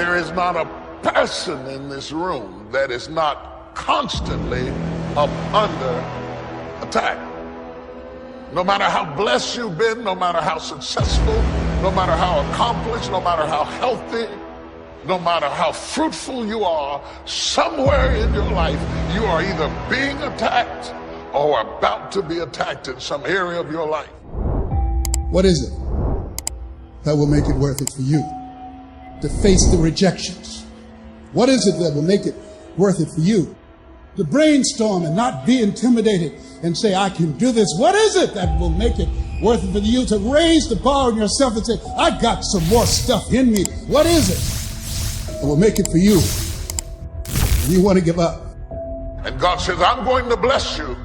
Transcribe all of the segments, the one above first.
There is not a person in this room that is not constantly up under attack. No matter how blessed you've been, no matter how successful, no matter how accomplished, no matter how healthy, no matter how fruitful you are, somewhere in your life, you are either being attacked or about to be attacked in some area of your life. What is it that will make it worth it for you to face the rejections? What is it that will make it worth it for you to brainstorm and not be intimidated and say, I can do this? What is it that will make it worth it for you to raise the bar on yourself and say, I got some more stuff in me? What is it that will make it for you when you want to give up? And God says, I'm going to bless you,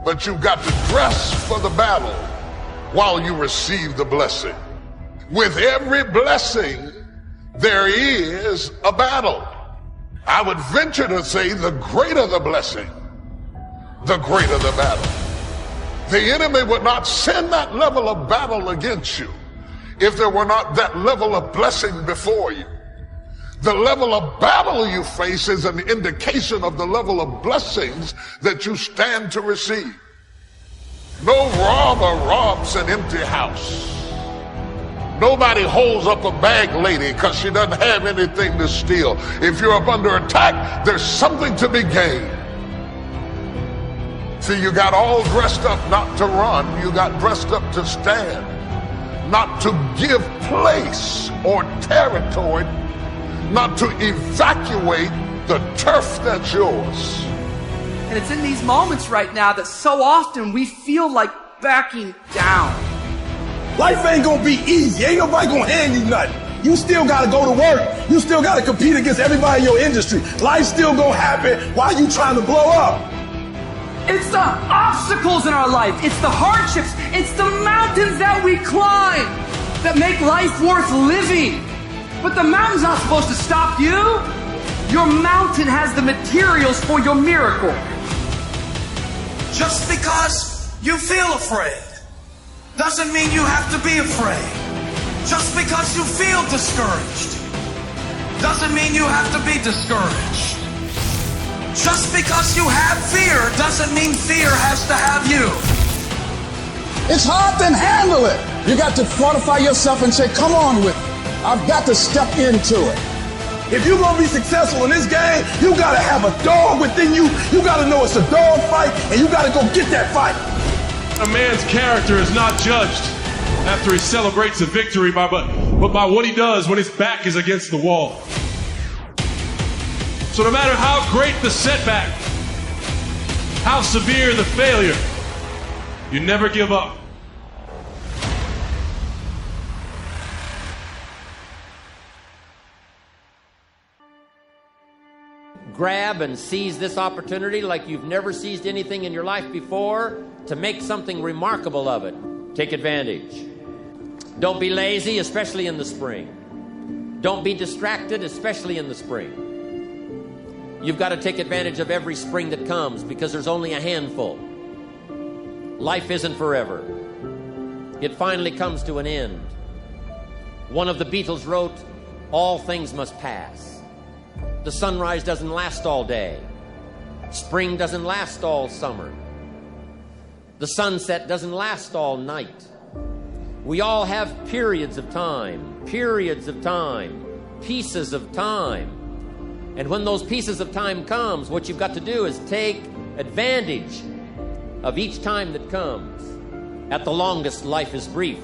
but you've got to dress for the battle while you receive the blessing. With every blessing, there is a battle. I would venture to say the greater the blessing, the greater the battle. The enemy would not send that level of battle against you if there were not that level of blessing before you. The level of battle you face is an indication of the level of blessings that you stand to receive. No robber robs an empty house. Nobody holds up a bag lady because she doesn't have anything to steal. If you're up under attack, there's something to be gained. See, you got all dressed up not to run. You got dressed up to stand, not to give place or territory, not to evacuate the turf that's yours. And it's in these moments right now that so often we feel like backing down. Life ain't gonna be easy. Ain't nobody gonna hand you nothing. You still gotta go to work. You still gotta compete against everybody in your industry. Life's still gonna happen while you trying to blow up. It's the obstacles in our life. It's the hardships. It's the mountains that we climb that make life worth living. But the mountain's not supposed to stop you. Your mountain has the materials for your miracle. Just because you feel afraid doesn't mean you have to be afraid. Just because you feel discouraged doesn't mean you have to be discouraged. Just because you have fear doesn't mean fear has to have you. It's hard to handle it. You got to fortify yourself and say, come on with it. I've got to step into it. If you're going to be successful in this game, you got to have a dog within you. You got to know it's a dog fight, and you got to go get that fight. A man's character is not judged after he celebrates a victory, but by what he does when his back is against the wall. So no matter how great the setback, how severe the failure, you never give up. Grab and seize this opportunity like you've never seized anything in your life before to make something remarkable of it. Take advantage. Don't be lazy, especially in the spring. Don't be distracted, especially in the spring. You've got to take advantage of every spring that comes because there's only a handful. Life isn't forever. It finally comes to an end. One of the Beatles wrote, "All things must pass." The sunrise doesn't last all day. Spring doesn't last all summer. The sunset doesn't last all night. We all have periods of time, pieces of time. And when those pieces of time comes, what you've got to do is take advantage of each time that comes. At the longest, life is brief.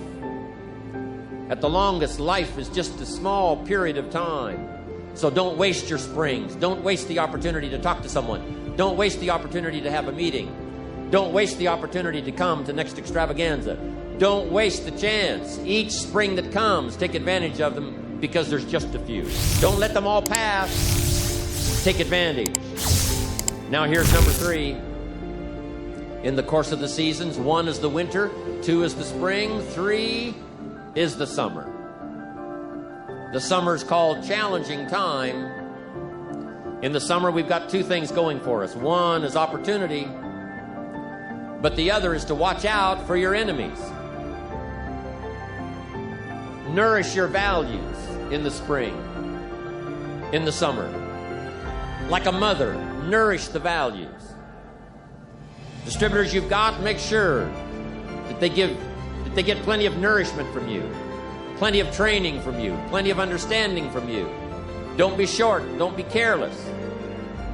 At the longest, life is just a small period of time. So don't waste your springs. Don't waste the opportunity to talk to someone. Don't waste the opportunity to have a meeting. Don't waste the opportunity to come to Next Extravaganza. Don't waste the chance. Each spring that comes, take advantage of them because there's just a few. Don't let them all pass. Take advantage. Now here's number 3. In the course of the seasons, 1 is the winter, 2 is the spring, 3 is the summer. The summer's called challenging time. In the summer, we've got 2 things going for us. 1 is opportunity, but the other is to watch out for your enemies. Nourish your values in the spring. in the summer. Like a mother, nourish the values. Distributors you've got, make sure that they get plenty of nourishment from you, plenty of training from you, plenty of understanding from you. Don't be short, don't be careless.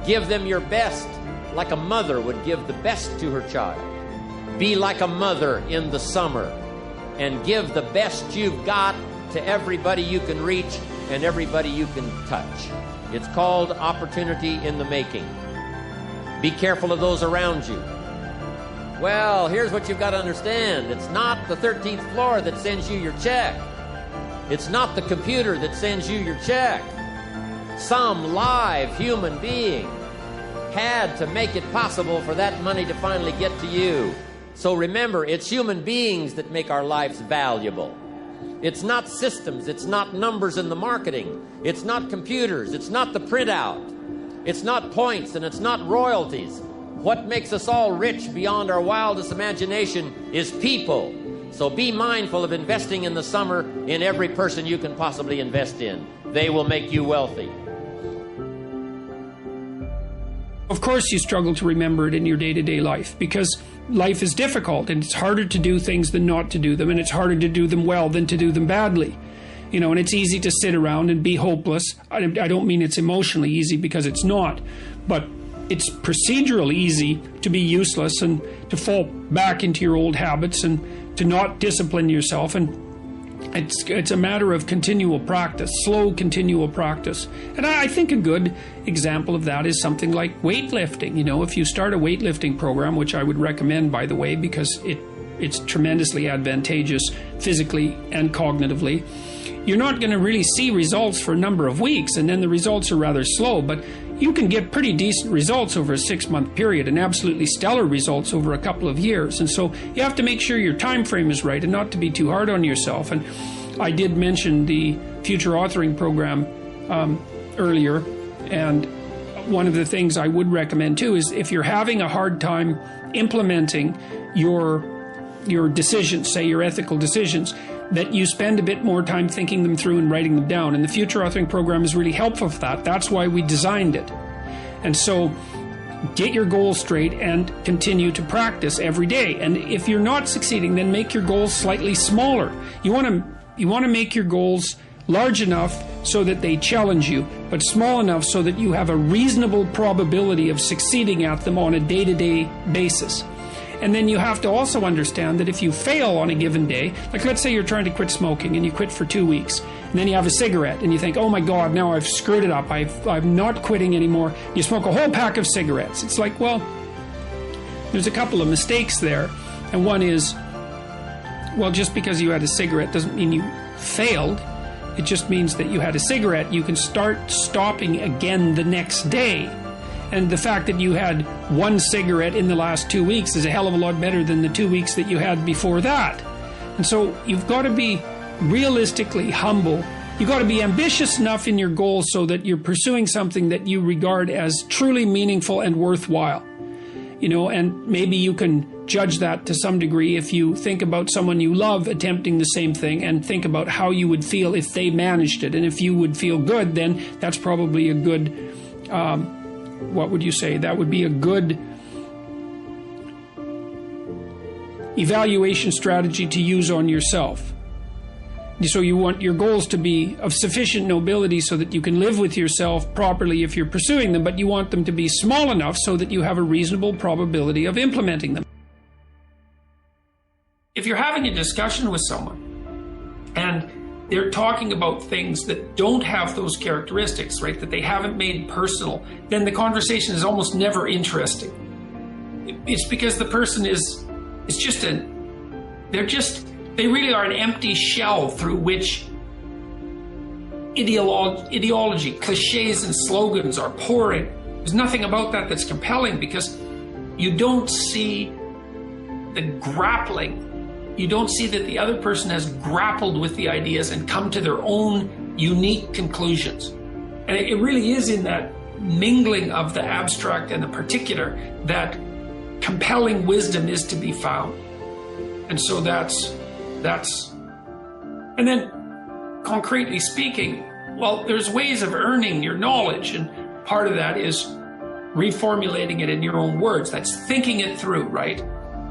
Give them your best like a mother would give the best to her child. Be like a mother in the summer and give the best you've got to everybody you can reach and everybody you can touch. It's called opportunity in the making. Be careful of those around you. Well, here's what you've got to understand. It's not the 13th floor that sends you your check. It's not the computer that sends you your check. Some live human being had to make it possible for that money to finally get to you. So remember, it's human beings that make our lives valuable. It's not systems, it's not numbers in the marketing, it's not computers, it's not the printout, it's not points, and it's not royalties. What makes us all rich beyond our wildest imagination is people. So be mindful of investing in the summer in every person you can possibly invest in. They will make you wealthy. Of course you struggle to remember it in your day-to-day life, because life is difficult and it's harder to do things than not to do them, and it's harder to do them well than to do them badly. You know, and it's easy to sit around and be hopeless. I don't mean it's emotionally easy, because it's not, but it's procedurally easy to be useless and to fall back into your old habits and to not discipline yourself. And it's a matter of continual practice, slow continual practice. And I think a good example of that is something like weightlifting. You know, if you start a weightlifting program, which I would recommend, by the way, because it's tremendously advantageous physically and cognitively, you're not going to really see results for a number of weeks, and then the results are rather slow, but you can get pretty decent results over a 6-month period and absolutely stellar results over a couple of years. And so you have to make sure your time frame is right and not to be too hard on yourself. And I did mention the future authoring program earlier, and one of the things I would recommend too is if you're having a hard time implementing your decisions, say your ethical decisions, that you spend a bit more time thinking them through and writing them down. And the future authoring program is really helpful for that. That's why we designed it. And so get your goals straight and continue to practice every day. And if you're not succeeding, then make your goals slightly smaller. You want to make your goals large enough so that they challenge you, but small enough so that you have a reasonable probability of succeeding at them on a day-to-day basis. And then you have to also understand that if you fail on a given day, like let's say you're trying to quit smoking and you quit for 2 weeks, and then you have a cigarette and you think, oh my God, now I've screwed it up, I'm not quitting anymore. You smoke a whole pack of cigarettes. It's like, well, there's a couple of mistakes there. And one is, well, just because you had a cigarette doesn't mean you failed. It just means that you had a cigarette. You can start stopping again the next day. And the fact that you had 1 cigarette in the last 2 weeks is a hell of a lot better than the 2 weeks that you had before that. And so you've got to be realistically humble. You've got to be ambitious enough in your goals so that you're pursuing something that you regard as truly meaningful and worthwhile. You know, and maybe you can judge that to some degree if you think about someone you love attempting the same thing and think about how you would feel if they managed it. And if you would feel good, then that's probably a good what would you say? That would be a good evaluation strategy to use on yourself. So you want your goals to be of sufficient nobility so that you can live with yourself properly if you're pursuing them, but you want them to be small enough so that you have a reasonable probability of implementing them. If you're having a discussion with someone and they're talking about things that don't have those characteristics, right, that they haven't made personal, then the conversation is almost never interesting. It's because the person they really are an empty shell through which ideology, cliches and slogans are pouring. There's nothing about that that's compelling because you don't see the grappling. You don't see that the other person has grappled with the ideas and come to their own unique conclusions. And it really is in that mingling of the abstract and the particular that compelling wisdom is to be found. And so that's and then concretely speaking, Well, there's ways of earning your knowledge, and part of that is reformulating it in your own words. That's thinking it through, right?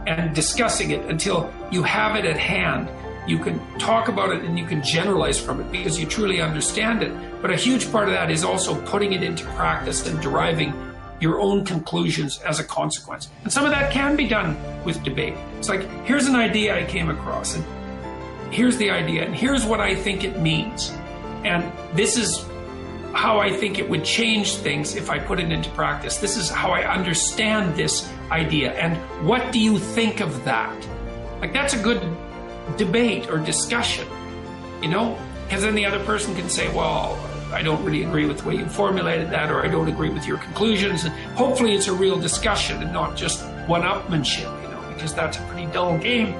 And discussing it until you have it at hand. You can talk about it and you can generalize from it because you truly understand it. But a huge part of that is also putting it into practice and deriving your own conclusions as a consequence. And some of that can be done with debate. It's like, here's an idea I came across, and here's the idea, and here's what I think it means. And this is how I think it would change things if I put it into practice. This is how I understand this idea. And what do you think of that? Like, that's a good debate or discussion, you know? Because then the other person can say, well, I don't really agree with the way you formulated that, or I don't agree with your conclusions. And hopefully it's a real discussion and not just one-upmanship, you know, because that's a pretty dull game.